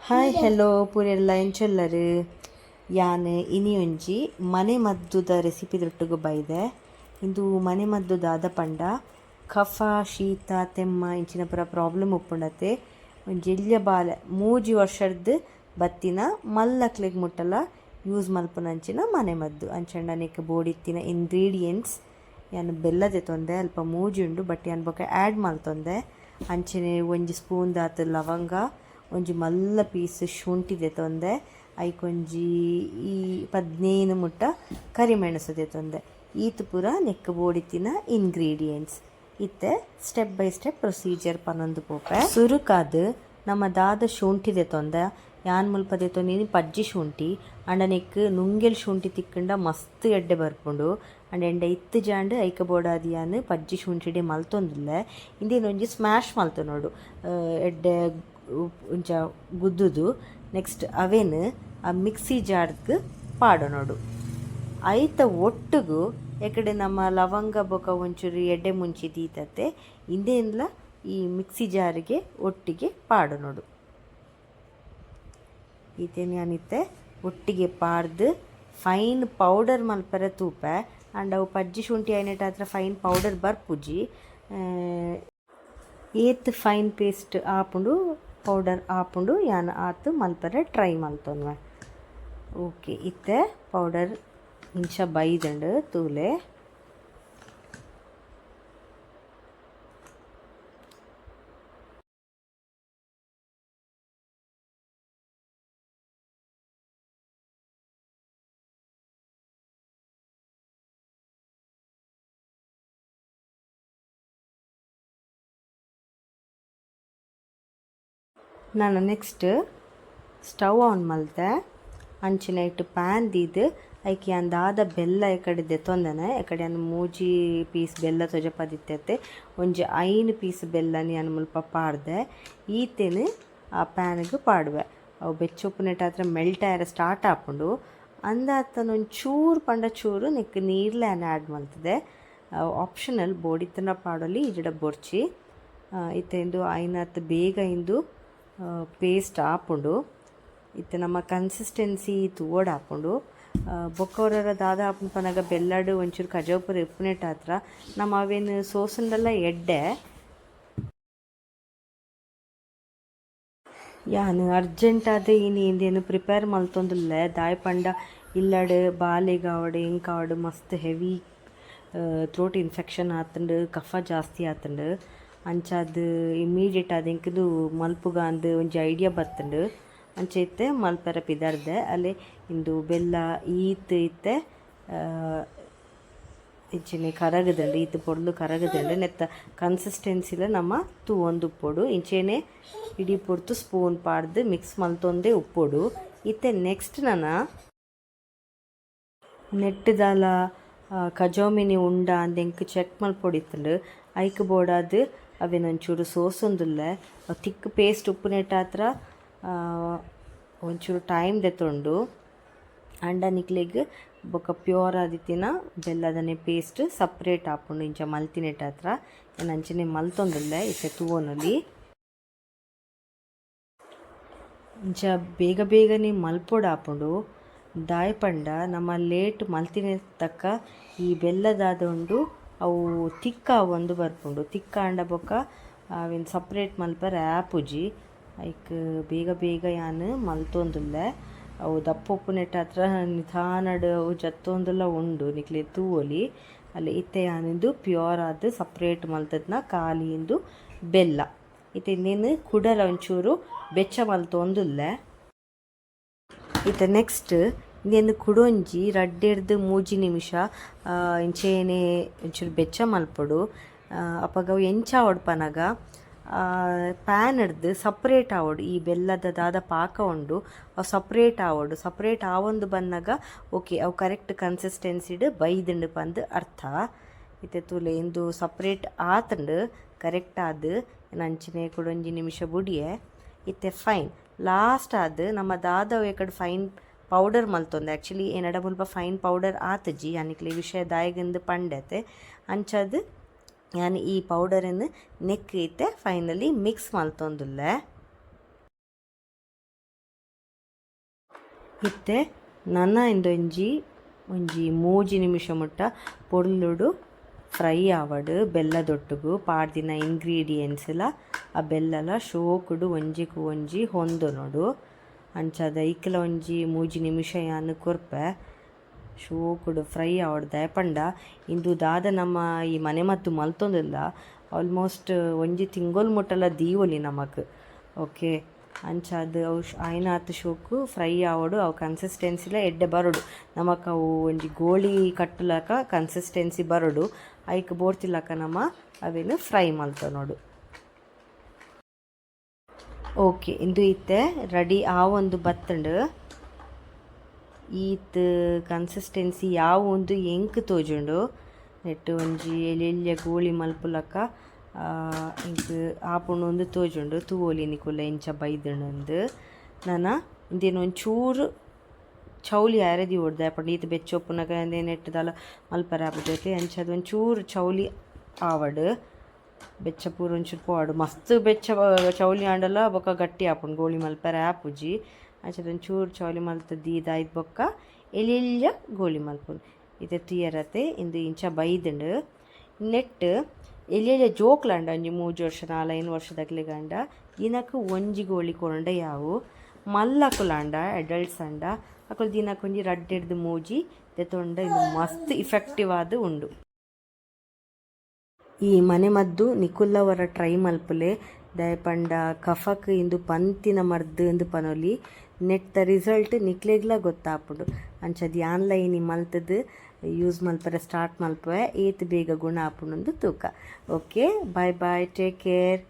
Hi hello ಪೂರೆಲ್ಲ ಎಂಚೆಲ್ಲರು ಯಾನ್ ಇನಿ ಒಂಜಿ ಮನೆ ಮದ್ದುದ ರೆಸಿಪಿದೊಟ್ಟಿಗೆ ಬೈದೆ. ಇಂದು ಮನೆ ಮದ್ದುದ ಆದ ಪಂಡ ಕಫ ಶೀತ ತೆಮ್ಮ ಇಂಚಿನ ಪೂರ ಪ್ರಾಬ್ಲಮ್ ಉಪ್ಪುಂಡತೆ ಒಂಜಿ ಎಲ್ಯ ಬಾಲೆ 3 ವರ್ಷದ ಬತ್ತಿನ ಮಲ್ಲಕ್ಲೆಗ್ ಮುಟ್ಟಲ ಯೂಸ್ ಮಲ್ಪುನಂಚಿನ ಮನೆ ಮದ್ದು ಅಂಚಂಡ ನೆಕ್ ಬೋಡಿತ್ತಿನ ಇಂಗ್ರೀಡಿಯೆಂಟ್ಸ್ ಯಾನ್ ಬೆಲ್ಲದೆ ತೊಂದೆ ಅಲ್ಪ ಮೂಜಿ ಉಂಡು ಬಟ್ ಯಾನ್ ಬೊಕ ಆ್ಯಡ್ ಮಲ್ತೊಂದೆ. ಅಂಚನೆ ಒಂಜಿ ಸ್ಪೂನ್ ದಾತ್ ಲವಂಗ, ಒಂಜಿ ಮಲ್ಲ ಪೀಸ್ ಶುಂಠಿ ದೆತೊಂದೆ, ಐಕೊಂಜಿ ಈ 15 ಮುಟ್ಟ ಕರಿಮೆಣಸು ದೆತೊಂದೆ. ಈತ್ ಪೂರ ನೆಕ್ ಬೋಡಿತ್ತಿನ ಇಂಗ್ರೀಡಿಯೆಂಟ್ಸ್ ಇತ್ತೆ ಸ್ಟೆಪ್ ಬೈ ಸ್ಟೆಪ್ ಪ್ರೊಸೀಜರ್ ಪನೊಂದು ಪೋಪೆ. ಸುರುಕಾದ್ ನಮ್ಮ ದಾದ ಶುಂಠಿ ದೆತೊಂದೆ, ಯಾನ್ ಮುಲ್ಪ ದೆತೊಂದಿನಿ ಪಜ್ಜಿ ಶುಂಠಿ. ಅಂಡ ನೆಕ್ ನುಂಗೆಲ್ ಶುಂಠಿ ತಿಕ್ಕಂಡ ಮಸ್ತ್ ಎಡ್ಡೆ ಬರ್ಪುಂಡು. ಅಂಡ್ ಎಂಡ ಇತ್ತು ಜಾಂಡ್ ಐಕ ಬೋಡಾದಿ ಯಾನ್ ಪಜ್ಜಿ ಶುಂಠಿಡೆ ಮಲ್ತೊಂದುಲ್ಲೆ. ಇಂದೇನು ಒಂಜಿ ಸ್ಮ್ಯಾಶ್ ಮಲ್ತೊನೋಡು ಎಡ್ಡೆ ಒಂಚ ಗುದ್ದುದು. ನೆಕ್ಸ್ಟ್ ಅವೇನು ಆ ಮಿಕ್ಸಿ ಜಾರ್ಗ್ ಪಾಡೊನೋಡು. ಐತ ಒಟ್ಟುಗು ಎಕಡೆ ನಮ್ಮ ಲವಂಗ ಬೊಕ ಒಂಚೂರು ಎಡ್ಡೆ ಮುಂಚಿ ದೀತತೆ ಇಂದೇನ್ಲ ಈ ಮಿಕ್ಸಿ ಜಾರಿಗೆ ಒಟ್ಟಿಗೆ ಪಾಡೊನೋಡು. ಈತೇನು ಯಾನಿತ್ತೆ ಒಟ್ಟಿಗೆ ಪಾಡ್ದು ಫೈನ್ ಪೌಡರ್ ಮಲ್ಪರೆ ತೂಪೆ. ಆಂಡ್ ಅವು ಪಜ್ಜಿ ಶುಂಠಿ ಐನೆಟ್ ಹತ್ರ ಫೈನ್ ಪೌಡರ್ ಬರ್ಪುಜಿ. ಏತ್ ಫೈನ್ ಪೇಸ್ಟ್ ಆಪುಂಡು ಪೌಡರ್ ಆಪುಂಡು ಯಾನ್ ಆತು ಮಲ್ಪರೆ ಟ್ರೈ ಮಲ್ತೊನ್ವೆ. ಓಕೆ ಇತ್ತೆ ಪೌಡರ್ ಇಂಚ ಬೈದಂಡು ತೂಲೆ ನಾನು ನೆಕ್ಸ್ಟ್ ಸ್ಟವ್ ಆನ್ ಮಲ್ತೆ. ಅಂಚಿನ ಇಟ್ಟು ಪ್ಯಾನ್ ದೀದು ಐಕೆ ಅಂದಾದ ಬೆಲ್ಲ ಎಕಡೆ ದೆತೊಂದನೆ ಎಕಡೆ ಅನ್ನು 3 ಪೀಸ್ ಬೆಲ್ಲ ತೊಜಪದಿತ್ತೆ. ಒಂಜಿ 5 ಪೀಸ್ ಬೆಲ್ಲನಿ ನಾನು ಮುಲ್ಪ ಪಾಡ್ದೆ. ಈತೇನು ಆ ಪ್ಯಾನ್ಗೆ ಪಾಡುವೆ. ಅವು ಬೆಚ್ಚುಪ್ಪುನೆಟ್ ಹತ್ರ ಮೆಲ್ಟ್ ಆಯರ ಸ್ಟಾರ್ಟ್ ಆಪುಂಡು. ಅಂದಾತನ ಒಂಚೂರು ಪಂಡ ಚೂರು ನೆಕ್ ನೀರ್ಲೆ ಆ್ಯಡ್ ಮಲ್ತದೆ. ಆಪ್ಷನಲ್ ಬೋಡಿತ್ತನ ಪಾಡೋಲಿ ಇಜಡ ಬೊರ್ಚಿ ಇತ್ತೆಂದು ಐನತ್ತು ಬೇಗ ಇಂದು ಪೇಸ್ಟ್ ಆಪುಂಡು. ಇತ್ತೆ ನಮ್ಮ ಕನ್ಸಿಸ್ಟೆನ್ಸಿ ತೂವೋಡು ಆಪುಂಡು. ಬೊಕ್ಕವರರ ದಾದ ಆಪುಂಡು ಪನಗ ಬೆಲ್ಲಡು ಒಂಚೂರು ಕಜಾಪುರ ಇಪ್ಪುನೆಟ್ ಹತ್ರ ನಮ್ಮ ಅವೇನು ಸೋಸಂಡೆಲ್ಲ ಎಡ್ಡೆ ಯಾನು ಅರ್ಜೆಂಟ್ ಆದ ಇಂದೇನು ಪ್ರಿಪೇರ್ ಮಲ್ತೊಂದುಲ್ಲೆ ದಾಯ್ ಪಂಡ ಇಲ್ಲಡು ಬಾಲೆಗಾವಡು ಎಂಕಾವಡು ಮಸ್ತ್ ಹೆವಿ ಥ್ರೋಟ್ ಇನ್ಫೆಕ್ಷನ್ ಆತುಂಡು, ಕಫ ಜಾಸ್ತಿ ಆತುಂಡು. ಅಂಚಾದ್ ಇಮಿಡಿಯೇಟ್ ಆದ ಎಂಕದು ಮಲ್ಪುಗ ಅಂದು ಒಂಜಿ ಐಡಿಯಾ ಬತ್ತುಂಡು. ಅಂಚ ಇತ್ತೆ ಮಲ್ಪರ ಪಿದರ್ದೆ ಅಲ್ಲೇ ಇಂದು ಬೆಲ್ಲ ಈತ್ ಇತ್ತೆ ಇಂಚಿನ ಕರಗದುಂಡು ಈತ್ ಪೊಡ್ಲು ಕರಗದುಂಡು ನೆತ್ತ ಕನ್ಸಿಸ್ಟೆನ್ಸಿಲ ನಮ್ಮ ತೂವೊಂದು ಉಪ್ಪೊಡು. ಇಂಚೇನೆ ಇಡೀ ಪೊರ್ತು ಸ್ಪೂನ್ ಪಾಡ್ದು ಮಿಕ್ಸ್ ಮಲ್ತೊಂದೇ ಉಪ್ಪೊಡು. ಇತ್ತೆ ನೆಕ್ಸ್ಟ್ ನನ್ನ ನೆಟ್ಟದಾಲ ಕಜೋಮಿನಿ ಉಂಡ ಅಂದೆಂಕ್ ಚೆಕ್ ಮಲ್ಪೊಡಿತ್ತುಂಡು. ಐಕ್ ಬೋಡಾದ್ ಅವೇನೊಂಚೂರು ಸೋಸೊಂದುಲ್ಲೆ ತಿಕ್ ಪೇಸ್ಟ್ ಉಪ್ಪುನೆಟ್ ಹತ್ರ ಒಂಚೂರು ಟೈಮ್ ದೆತೊಂಡು. ಅಂಡ ನಿಕ್ಲೆಗ್ ಬೊಕ ಪ್ಯೂರ್ ಆದಿತ್ತಿನ ಬೆಲ್ಲದನೆ ಪೇಸ್ಟ್ ಸಪ್ರೇಟ್ ಆಪುಂಡು ಇಂಚ ಮಲ್ತಿನೆಟ್ ಹತ್ರ. ಏನು ಅಂಚನೆ ಮಲ್ತೊಂದುಲ್ಲೆ ಇತ್ತೆ ತೂವೊನೊಲಿ ಇಂಚ ಬೇಗ ಬೇಗನೆ ಮಲ್ಪೊಡು ಆಪುಂಡು. ದಾಯ್ ಪಂಡ ನಮ್ಮ ಲೇಟ್ ಮಲ್ತಿನ ತಕ್ಕ ಈ ಬೆಲ್ಲದಾದ ಉಂಡು ಅವು ತಿಕ್ಕ ಒಂದು ಬರ್ಪುಂಡು. ತಿಕ್ಕ ಅಂಡ ಬೊಕ ಅವೇನು ಸಪ್ರೇಟ್ ಮಲ್ಪರೆ ಆಪುಜಿ. ಐಕ್ ಬೇಗ ಬೇಗ ಯಾನ್ ಮಲ್ತೊಂದುಲ್ಲೆ. ಅವು ದಪ್ಪ ಉಪ್ಪುನೆಟ್ ಹತ್ರ ನಿಧಾನಡ್ ಅವು ಜತ್ತೊಂದುಲ್ಲ ಉಂಡು ನಿಕ್ಲೆ ತೂವೊಲಿ. ಅಲ್ಲಿ ಇತ್ತೆ ಯಾನಿಂದು ಪ್ಯೂರ್ ಆದ್ ಸಪ್ರೇಟ್ ಮಲ್ತದ್ನ ಖಾಲಿಯಿಂದು ಬೆಲ್ಲ. ಇತ್ತೆ ಇನ್ನೇನು ಕುಡಲ ಒಂಚೂರು ಬೆಚ್ಚ ಮಲ್ತೊಂದುಲ್ಲೆ. ಇತ್ತೆ ನೆಕ್ಸ್ಟ್ ಇಂದೇನು ಕುಡೊಂಜಿ ರಡ್ಡೆರ್ದು 3 ನಿಮಿಷ ಇಂಚೇನೆ ಒಂಚೂರು ಬೆಚ್ಚ ಮಲ್ಪೊಡು. ಅಪಗ ಅವು ಎಂಚ ಆವಡ್ ಪನಗ ಪ್ಯಾನ್ ಹಿಡ್ದು ಸಪ್ರೇಟ್ ಆವಡು ಈ ಬೆಲ್ಲದ ದಾದ ಪಾಕ ಉಂಡು ಅವು ಸಪ್ರೇಟ್ ಆವಡು. ಸಪ್ರೇಟ್ ಆವೊಂದು ಬನ್ನಗ ಓಕೆ ಅವು ಕರೆಕ್ಟ್ ಕನ್ಸಿಸ್ಟೆನ್ಸಿಡ್ ಬೈದುಂಡು ಪಂದ್ ಅರ್ಥ. ಇತ್ತೆ ತೂಲೆ ಇಂದು ಸಪ್ರೇಟ್ ಆತುಂಡು ಕರೆಕ್ಟ್ ಆದ್ ಅಂಚಿನೆ ಕುಡೊಂಜಿ ನಿಮಿಷ ಬುಡಿಯೆ ಇತ್ತೆ ಫೈನ್. ಲಾಸ್ಟ್ ಆದ್ ನಮ್ಮ ದಾದ ಎಕಡೆ ಫೈನ್ ಪೌಡರ್ ಮಲ್ತೊಂದೆ. ಆ್ಯಕ್ಚುಲಿ ಏನಡ ಮುಲ್ಪ ಫೈನ್ ಪೌಡರ್ ಆತುಜಿ ಯಾನಿಕ್ಲೆ ವಿಷಯ ದಾಯಗಂದು ಪಂಡೆತೆ. ಅಂಚಾದ್ ಯಾನ್ ಈ ಪೌಡರನ್ನು ನೆಕ್ ಇತ್ತೆ ಫೈನಲಿ ಮಿಕ್ಸ್ ಮಲ್ತೊಂದುಲ್ಲೆ. ಇತ್ತೆ ನನ್ನ ಇಂದೊಂಜಿ ಒಂಜಿ 3 ನಿಮಿಷ ಮುಟ್ಟ ಪೊರ್ಲುಡು ಫ್ರೈ ಆವಡ್ ಬೆಲ್ಲದೊಟ್ಟುಗು ಪಾಡ್ದಿನ ಇಂಗ್ರೀಡಿಯೆಂಟ್ಸ್ಲ ಆ ಬೆಲ್ಲಲ ಶೋಕುಡು ಒಂಜಿಗೂ ಒಂಜಿ ಹೊಂದೊನೊಡು ಅಂಚಾದ ಇಕ್ಕಲ ಒಂಜಿ 3 ನಿಮಿಷ ಯಾನ್ ಕೊರ್ಪೆ ಶೋಕುಡು ಫ್ರೈ ಆವಡ್ದೆ ಪಂಡ ಇಂದು ದಾದ ನಮ್ಮ ಈ ಮನೆ ಮದ್ದು ಮಲ್ತೊಂದಿಲ್ಲ ಆಲ್ಮೋಸ್ಟ್ ಒಂಜಿ ತಿಂಗೊಲ್ ಮುಟ್ಟಲ ದೀವೊಲಿ ನಮಕ್ ಓಕೆ ಅಂಚಾದ್ ಅವು ಆಯ್ನಾತ್ ಶೋಕು ಫ್ರೈ ಆವಡು ಅವು ಕನ್ಸಿಸ್ಟೆನ್ಸಿಲ ಎಡ್ಡೆ ಬರೋಡು ನಮಕ್ ಅವು ಒಂಜಿ ಗೋಳಿ ಕಟ್ಟಲಕ ಕನ್ಸಿಸ್ಟೆನ್ಸಿ ಬರೋಡು ಐಕ್ ಬೋರ್ತಿಲಕ ನಮ ಅವೇನು ಫ್ರೈ ಮಲ್ತೊನೋಡು. ಓಕೆ ಇಂದು ಇತ್ತೆ ರೆಡಿ ಆವೊಂದು ಬತ್ತಂಡು ಈತ್ ಕನ್ಸಿಸ್ಟೆನ್ಸಿ ಯಾವ ಒಂದು ಎಂಕ್ ತೋಜುಂಡು ನೆಟ್ ಒಂಜಿ ಎಲೆಲ್ಯ ಗೋಳಿ ಮಲ್ಪುಲಕ ಇಂಕ್ ಆಪುಂಡು ಒಂದು ತೋಜುಂಡು ತೂವೊಲಿ ನಿಕುಲ್ಲ ಇಂಚ ಬೈದಣಂದು ನನ ಇಂದೇನು ಒಂಚೂರು ಚೌಲಿ ಅರೆದಿ ಹೊಡ್ದೆ ಪಂಡ ಈತ ಬೆಚ್ಚೊಪ್ಪುನಗ ನೆಟ್ಟದಲ್ಲ ಮಲ್ಪರೆ ಆಪುಜೈತೆ ಅಂಚ ಒಂಚೂರು ಚೌಲಿ ಆವಡ್ ಬೆಚ್ಚ ಪೂರ ಒಂಚೂರು ಪೋವಾಡು ಮಸ್ತ್ ಬೆಚ್ಚ ಚೌಲಿ ಆಂಡಲ ಬೊಕ್ಕ ಗಟ್ಟಿ ಆಪುಂಡು ಗೋಳಿ ಮಲ್ಪರೆ ಆಪುಜಿ ಅಂಚದ ಒಂಚೂರು ಚೌಲಿ ಮಲ್ತ ದೀದಾಯ್ತು ಬೊಕ್ಕ ಎಲೆಲ್ಯ ಗೋಳಿ ಮಲ್ಪುಂಡು ಇದು ತುಯರತೆ ಇಂದು ಇಂಚ ಬೈದಂಡು ನೆಟ್ ಎಲೆಲ್ಯ ಜೋಕ್ಲಂಡ ಒಂಜಿ 3 ವರ್ಷ 4-5 ವರ್ಷದಕ್ಲೆ ಗಂಡ ದಿನಕ್ಕೆ ಒಂಜಿ ಗೋಳಿ ಕೊರಂಡ ಯಾವು ಮಲ್ಲಕುಲಾಂಡ ಅಡಲ್ಟ್ಸ್ ಅಂಡ ಅಕುಲು ದಿನಕ್ಕೆ ಒಂಜಿ ರಡ್ಡೆಡ್ದು ಮೂಜಿ ದೆತೊಂಡ ಇದು ಮಸ್ತ್ ಇಫೆಕ್ಟಿವ್ ಆದ್ ಉಂಡು. ಈ ಮನೆ ಮದ್ದು ನಿಕುಲ್ಲವರ ಟ್ರೈ ಮಲ್ಪುಲೆ ದಯಪಂಡ ಕಫಕ್ ಇಂದು ಪಂತಿನ ಮರ್ದ್ ಎಂದು ಪನೊಲಿ ನೆಟ್ಟ ರಿಸಲ್ಟ್ ನಿಕ್ಲೆಗ್ಲ ಗೊತ್ತಾಪುಂಡು ಅಂಚದ ಆನ್ಲೈನ್ ಮಲ್ತದ್ ಯೂಸ್ ಮಲ್ಪರೆ ಸ್ಟಾರ್ಟ್ ಮಲ್ಪವೆ ಏತ್ ಬೇಗ ಗುಣ ಆಪುಂಡು ತೂಕ. Okay bye bye take care.